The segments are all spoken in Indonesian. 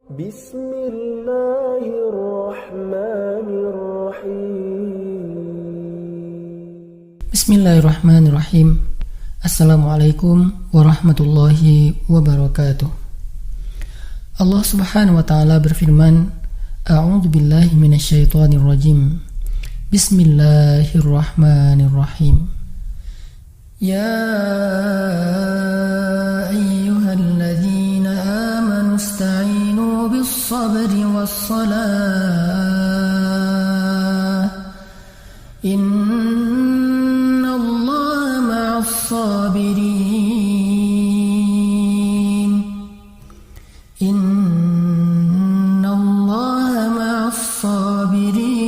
Bismillahirrahmanirrahim. Assalamualaikum warahmatullahi wabarakatuh. Allah Subhanahu wa taala berfirman, A'udzu billahi minasyaitonir rajim. Bismillahirrahmanirrahim. Ya ayyuhalladzina amanu ista'inu bis-sabri was-salah. Innallaha ma'as-sabirin. Innallaha ma'as-sabirin.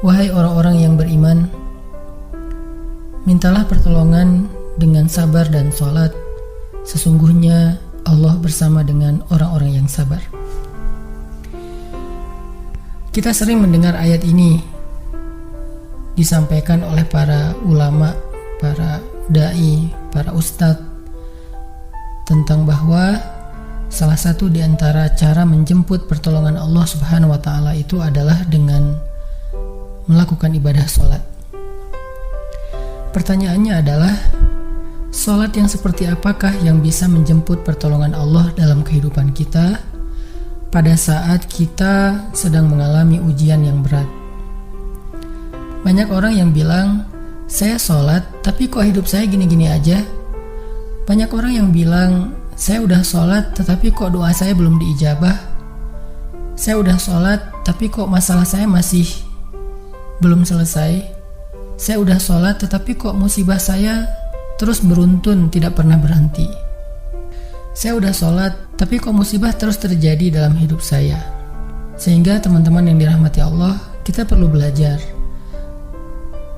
Wahai orang-orang yang beriman, mintalah pertolongan dengan sabar dan sholat. Sesungguhnya Allah bersama dengan orang-orang yang sabar. Kita sering mendengar ayat ini disampaikan oleh para ulama, para da'i, para ustadz, tentang bahwa salah satu di antara cara menjemput pertolongan Allah Subhanahu wa taala itu adalah dengan melakukan ibadah sholat. Pertanyaannya adalah, sholat yang seperti apakah yang bisa menjemput pertolongan Allah dalam kehidupan kita pada saat kita sedang mengalami ujian yang berat? Banyak orang yang bilang, saya sholat tapi kok hidup saya gini-gini aja. Banyak orang yang bilang, saya udah sholat tetapi kok doa saya belum diijabah. Saya udah sholat tapi kok masalah saya masih belum selesai. Saya udah sholat tetapi kok musibah saya terus beruntun, tidak pernah berhenti. Saya udah sholat tapi kok musibah terus terjadi dalam hidup saya. Sehingga teman-teman yang dirahmati Allah, kita perlu belajar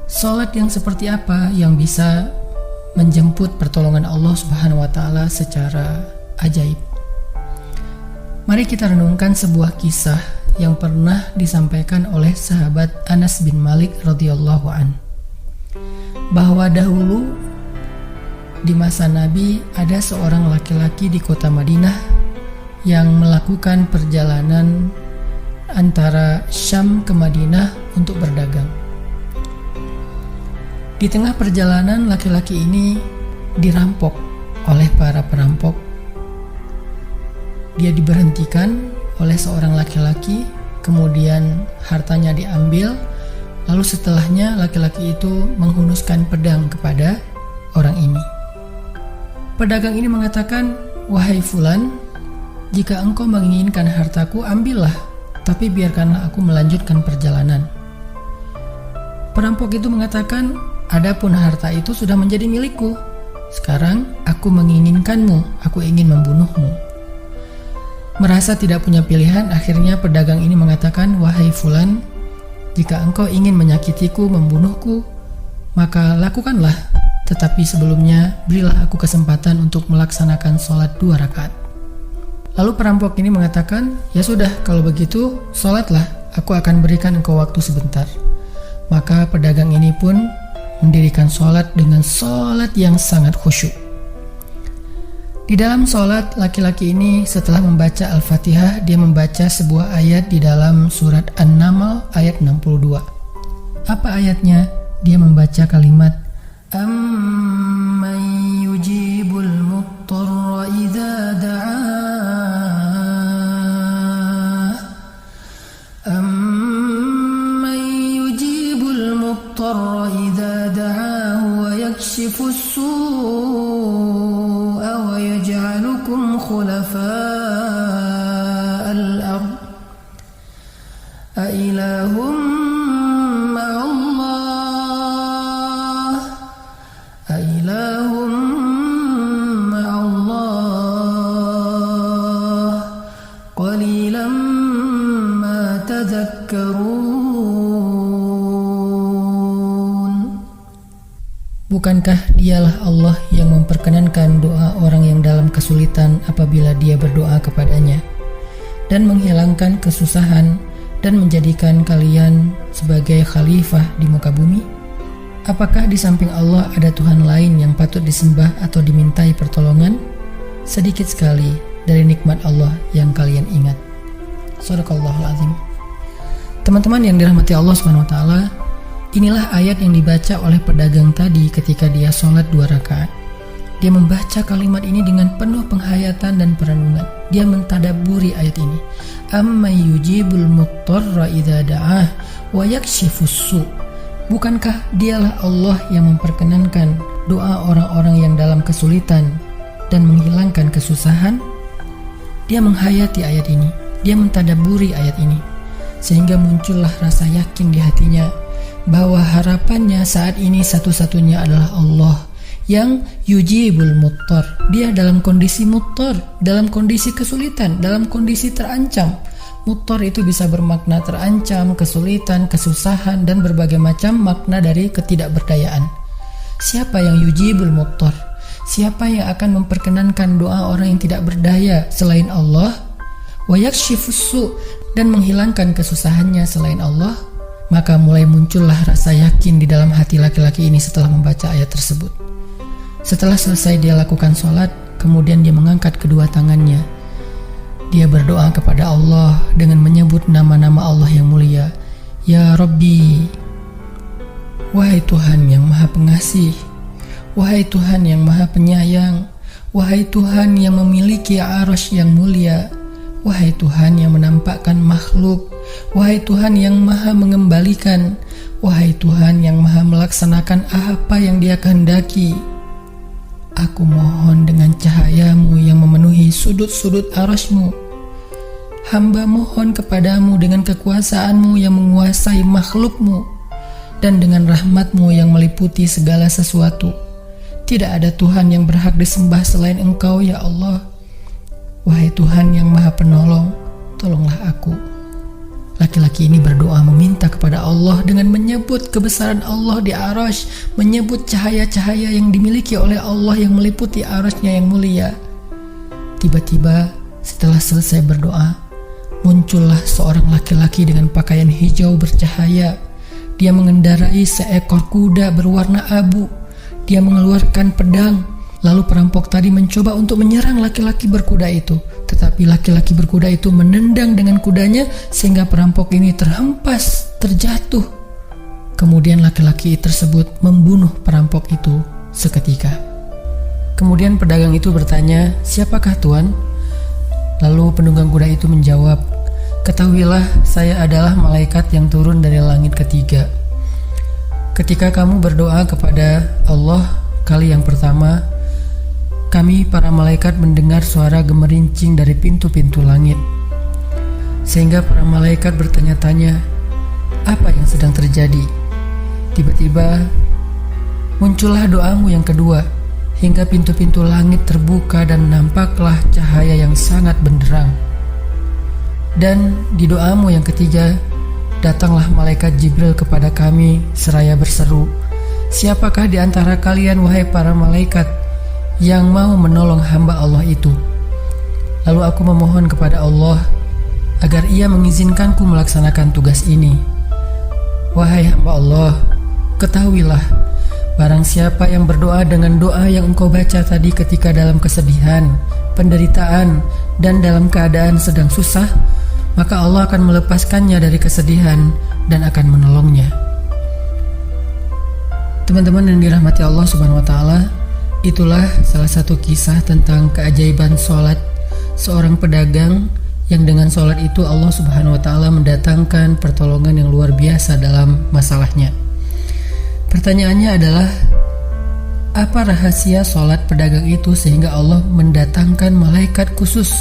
sholat yang seperti apa yang bisa menjemput pertolongan Allah Subhanahu wa taala secara ajaib. Mari kita renungkan sebuah kisah yang pernah disampaikan oleh sahabat Anas bin Malik radhiyallahu an, bahwa dahulu di masa Nabi ada seorang laki-laki di kota Madinah yang melakukan perjalanan antara Syam ke Madinah untuk berdagang. Di tengah perjalanan, laki-laki ini dirampok oleh para perampok. Dia diberhentikan oleh seorang laki-laki, kemudian hartanya diambil, lalu setelahnya laki-laki itu menghunuskan pedang kepada orang ini. Pedagang ini mengatakan, wahai fulan, jika engkau menginginkan hartaku, ambillah, tapi biarkanlah aku melanjutkan perjalanan. Perampok itu mengatakan, adapun harta itu sudah menjadi milikku. Sekarang aku menginginkanmu, aku ingin membunuhmu. Merasa tidak punya pilihan, akhirnya pedagang ini mengatakan, wahai fulan, jika engkau ingin menyakitiku, membunuhku, maka lakukanlah. Tetapi sebelumnya, berilah aku kesempatan untuk melaksanakan sholat 2 rakaat. Lalu perampok ini mengatakan, ya sudah, kalau begitu, sholatlah, aku akan berikan engkau waktu sebentar. Maka pedagang ini pun mendirikan sholat dengan sholat yang sangat khusyuk. Di dalam sholat, laki-laki ini setelah membaca Al-Fatihah, dia membaca sebuah ayat di dalam surat An-Naml ayat 62. Apa ayatnya? Dia membaca kalimat, Amman yujibul muttarra idza da'ah. Amman yujibul muttarra idza da'ah wa yakshifus su'a wa yaj'alukum khulafa'al ard. A ilahum ma'allah. A ilahum ma'allah. Qalilan ma tadhakkarun. Bukankah dialah Allah yang memperkenankan doa orang yang dalam kesulitan apabila dia berdoa kepadanya, dan menghilangkan kesusahan dan menjadikan kalian sebagai khalifah di muka bumi? Apakah di samping Allah ada Tuhan lain yang patut disembah atau dimintai pertolongan? sedikit sekali dari nikmat Allah yang kalian ingat. Shadaqallahul azim. Teman-teman yang dirahmati Allah SWT, inilah ayat yang dibaca oleh pedagang tadi ketika dia sholat 2 rakaat. Dia membaca kalimat ini dengan penuh penghayatan dan perenungan. Dia mentadabburi ayat ini. Amma yujibul muttarra idza da'ah wa yakshifus su'. Bukankah dialah Allah yang memperkenankan doa orang-orang yang dalam kesulitan dan menghilangkan kesusahan? Dia menghayati ayat ini. Dia mentadabburi ayat ini. Sehingga muncullah rasa yakin di hatinya bahwa harapannya saat ini satu-satunya adalah Allah yang yujibul muttar. Dia dalam kondisi muttar, dalam kondisi kesulitan, dalam kondisi terancam. Muttar itu bisa bermakna terancam, kesulitan, kesusahan, dan berbagai macam makna dari ketidakberdayaan. Siapa yang yujibul muttar? Siapa yang akan memperkenankan doa orang yang tidak berdaya selain Allah? Wa yakshifus su', dan menghilangkan kesusahannya selain Allah. Maka mulai muncullah rasa yakin di dalam hati laki-laki ini setelah membaca ayat tersebut. Setelah selesai dia lakukan sholat, kemudian dia mengangkat kedua tangannya. Dia berdoa kepada Allah dengan menyebut nama-nama Allah yang mulia. Ya Rabbi, wahai Tuhan yang maha pengasih, wahai Tuhan yang maha penyayang, wahai Tuhan yang memiliki arasy yang mulia, wahai Tuhan yang menampakkan makhluk, wahai Tuhan yang maha mengembalikan, wahai Tuhan yang maha melaksanakan apa yang Dia kehendaki. Aku mohon dengan cahayamu yang memenuhi sudut-sudut arasy-Mu. Hamba mohon kepadamu dengan kekuasaanmu yang menguasai makhluk-Mu, dan dengan rahmat-Mu yang meliputi segala sesuatu. Tidak ada Tuhan yang berhak disembah selain Engkau, ya Allah. Wahai Tuhan yang maha penolong, tolonglah aku. Laki-laki ini berdoa meminta kepada Allah dengan menyebut kebesaran Allah di arasy, menyebut cahaya-cahaya yang dimiliki oleh Allah yang meliputi arasy-Nya yang mulia. Tiba-tiba setelah selesai berdoa, muncullah seorang laki-laki dengan pakaian hijau bercahaya. Dia mengendarai seekor kuda berwarna abu. Dia mengeluarkan pedang. Lalu perampok tadi mencoba untuk menyerang laki-laki berkuda itu. Tetapi laki-laki berkuda itu menendang dengan kudanya sehingga perampok ini terhempas, terjatuh. Kemudian laki-laki tersebut membunuh perampok itu seketika. Kemudian pedagang itu bertanya, "Siapakah Tuan?" Lalu penunggang kuda itu menjawab, "Ketahuilah, saya adalah malaikat yang turun dari langit ketiga. Ketika kamu berdoa kepada Allah kali yang pertama, kami para malaikat mendengar suara gemerincing dari pintu-pintu langit. Sehingga para malaikat bertanya-tanya, apa yang sedang terjadi? Tiba-tiba muncullah doamu yang kedua, hingga pintu-pintu langit terbuka dan nampaklah cahaya yang sangat benderang. Dan di doamu yang ketiga, datanglah malaikat Jibril kepada kami seraya berseru, siapakah di antara kalian wahai para malaikat yang mau menolong hamba Allah itu? Lalu aku memohon kepada Allah agar Ia mengizinkanku melaksanakan tugas ini. Wahai hamba Allah, ketahuilah, barang siapa yang berdoa dengan doa yang engkau baca tadi ketika dalam kesedihan, penderitaan, dan dalam keadaan sedang susah, maka Allah akan melepaskannya dari kesedihan dan akan menolongnya." Teman-teman yang dirahmati Allah Subhanahu wa Ta'ala, itulah salah satu kisah tentang keajaiban sholat seorang pedagang yang dengan sholat itu Allah Subhanahu wa Ta'ala mendatangkan pertolongan yang luar biasa dalam masalahnya. Pertanyaannya adalah, apa rahasia sholat pedagang itu sehingga Allah mendatangkan malaikat khusus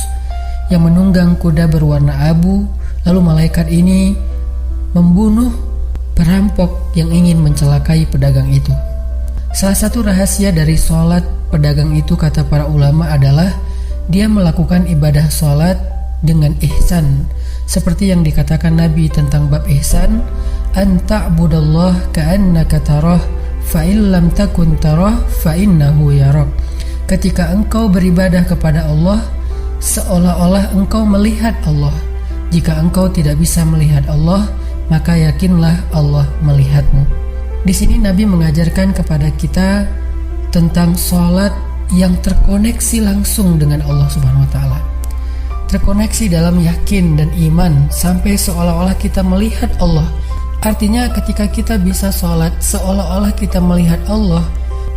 yang menunggang kuda berwarna abu, lalu malaikat ini membunuh perampok yang ingin mencelakai pedagang itu? Salah satu rahasia dari sholat pedagang itu, kata para ulama, adalah dia melakukan ibadah sholat dengan ihsan. Seperti yang dikatakan Nabi tentang bab ihsan, an ta'budallah ka'annaka tarah fa illam takun tarah fa innahu yarak. Ketika engkau beribadah kepada Allah, seolah-olah engkau melihat Allah. Jika engkau tidak bisa melihat Allah, maka yakinlah Allah melihatmu. Di sini Nabi mengajarkan kepada kita tentang sholat yang terkoneksi langsung dengan Allah Subhanahu wa taala. Terkoneksi dalam yakin dan iman sampai seolah-olah kita melihat Allah. Artinya ketika kita bisa sholat seolah-olah kita melihat Allah,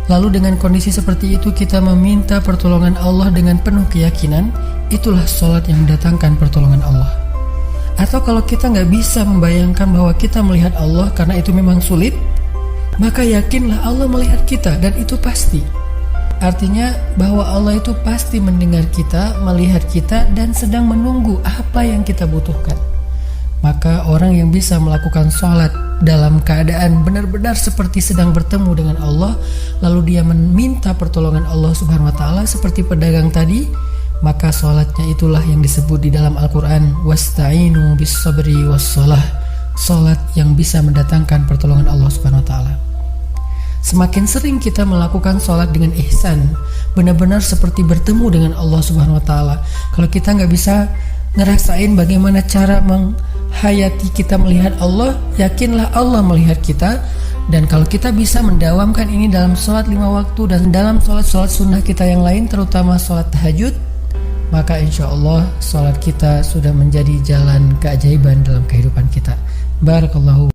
lalu dengan kondisi seperti itu kita meminta pertolongan Allah dengan penuh keyakinan, itulah sholat yang mendatangkan pertolongan Allah. Atau kalau kita nggak bisa membayangkan bahwa kita melihat Allah karena itu memang sulit, maka yakinlah Allah melihat kita dan itu pasti. Artinya bahwa Allah itu pasti mendengar kita, melihat kita, dan sedang menunggu apa yang kita butuhkan. Maka orang yang bisa melakukan sholat dalam keadaan benar-benar seperti sedang bertemu dengan Allah, lalu dia meminta pertolongan Allah Subhanahu wa taala seperti pedagang tadi, maka sholatnya itulah yang disebut di dalam Al-Quran wasta'inu bis sabri was shalah, sholat yang bisa mendatangkan pertolongan Allah Subhanahu wa taala. Semakin sering kita melakukan sholat dengan ihsan, benar-benar seperti bertemu dengan Allah Subhanahu wa taala. Kalau kita nggak bisa ngerasain bagaimana cara menghayati kita melihat Allah, yakinlah Allah melihat kita. Dan kalau kita bisa mendawamkan ini dalam sholat 5 waktu dan dalam sholat-sholat sunnah kita yang lain, terutama sholat tahajud, maka insya Allah sholat kita sudah menjadi jalan keajaiban dalam kehidupan kita. Barakallahu